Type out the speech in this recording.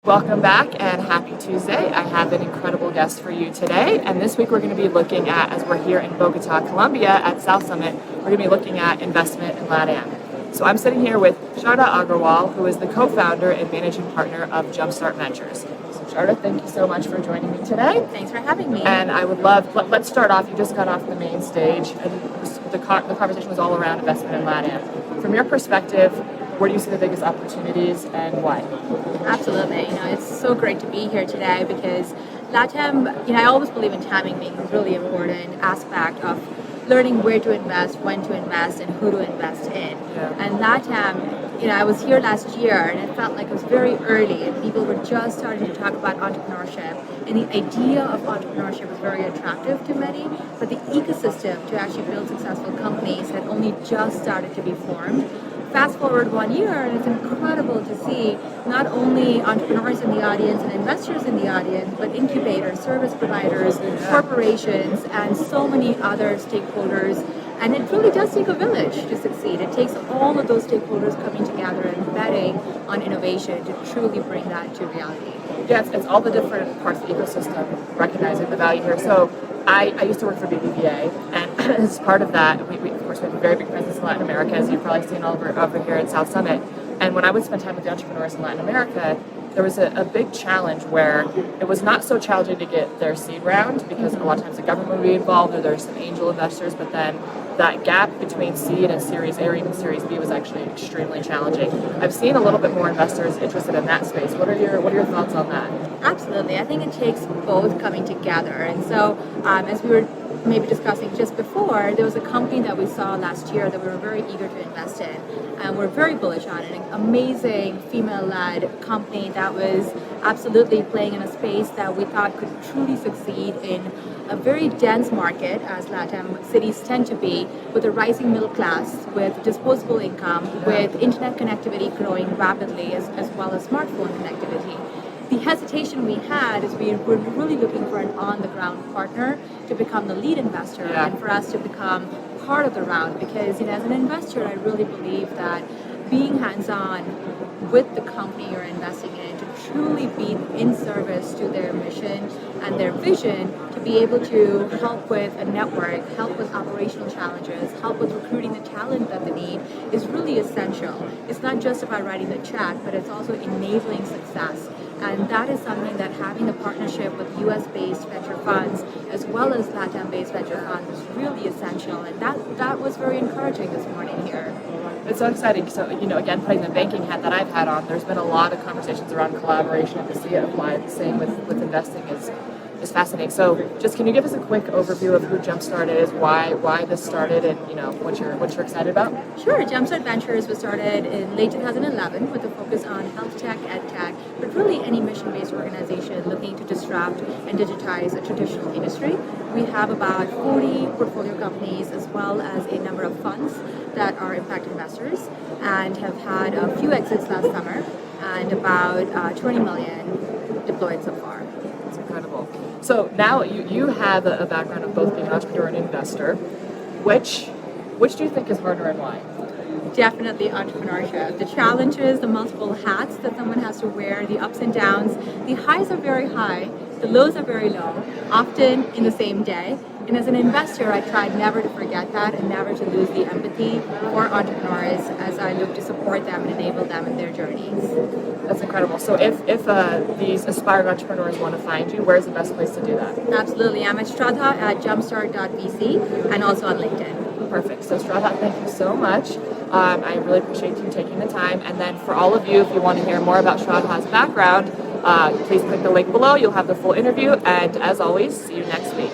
Welcome back and happy Tuesday. I have an incredible guest for you today. And this week we're going to be looking at, as we're here in Bogota, Colombia at South Summit, we're going to be looking at investment in LATAM. So I'm sitting here with Shradha Agarwal, who is the co-founder and managing partner of Jumpstart Ventures. So Shradha, thank you so much for joining me today. Thanks for having me. And I would love, let's start off, you just got off the main stage and the conversation was all around investment in LATAM. From your perspective, where do you see the biggest opportunities and why? Absolutely. It's so great to be here today because LATAM, I always believe in timing being a really important aspect of learning where to invest, when to invest, and who to invest in. Yeah. And LATAM, I was here last year and it felt like it was very early and people were just starting to talk about entrepreneurship. And the idea of entrepreneurship was very attractive to many, but the ecosystem to actually build successful companies had only just started to be formed. Fast forward 1 year, and it's incredible to see not only entrepreneurs in the audience and investors in the audience, but incubators, service providers, corporations, and so many other stakeholders. And it really does take a village to succeed. It takes all of those stakeholders coming together and betting on innovation to truly bring that to reality. Yes, it's all the different parts of the ecosystem recognizing the value here. So I used to work for BBVA, and as part of that, we of course, we have a very big presence in Latin America, as you've probably seen over here at South Summit. And when I would spend time with the entrepreneurs in Latin America, there was a big challenge where it was not so challenging to get their seed round because a lot of times the government would be involved or there's some angel investors, but then that gap between seed and Series A or even Series B was actually extremely challenging. I've seen a little bit more investors interested in that space. What are your thoughts on that? Absolutely. I think it takes both coming together. And so as we were maybe discussing just before, there was a company that we saw last year that we were very eager to invest in. And we're very bullish on it. An amazing female-led company that was absolutely playing in a space that we thought could truly succeed in a very dense market, as LATAM cities tend to be, with a rising middle class, with disposable income, with internet connectivity growing rapidly, as well as smartphone connectivity. The hesitation we had is we were really looking for an on-the-ground partner to become the lead investor and for us to become part of the round because as an investor, I really believe that being hands-on with the company you're investing in to truly be in service to their mission and their vision, to be able to help with a network, help with operational challenges, help with recruiting the talent that they need is really essential. It's not just about writing the check, but it's also enabling success. And that is something that having a partnership with US-based venture funds as well as LATAM-based venture funds is really essential. And that was very encouraging this morning here. It's so exciting. So, again, putting the banking hat that I've had on, there's been a lot of conversations around collaboration and to see it applied the same with investing is fascinating. So just can you give us a quick overview of who Jumpstart is, why this started, and what you're excited about? Sure. Jumpstart Ventures was started in late 2011 with a focus on health tech, ed tech, but really any mission-based organization looking to disrupt and digitize a traditional industry. We have about 40 portfolio companies as well as a number of funds that are impact investors and have had a few exits last summer and about 20 million deployed so far. It's incredible. So now you have a background of both being an entrepreneur and investor. Which do you think is harder and why? Definitely entrepreneurship. The challenges, the multiple hats that someone has to wear, the ups and downs. The highs are very high, the lows are very low, often in the same day. And as an investor, I tried never to forget that and never to lose the empathy for entrepreneurs as I look to support them and enable them in their journeys. That's incredible. So if these aspiring entrepreneurs want to find you, where's the best place to do that? Absolutely. I'm at Shradha at jumpstart.vc and also on LinkedIn. Perfect. So Shradha, thank you so much. I really appreciate you taking the time. And then for all of you, if you want to hear more about Shradha's background, please click the link below. You'll have the full interview. And as always, see you next week.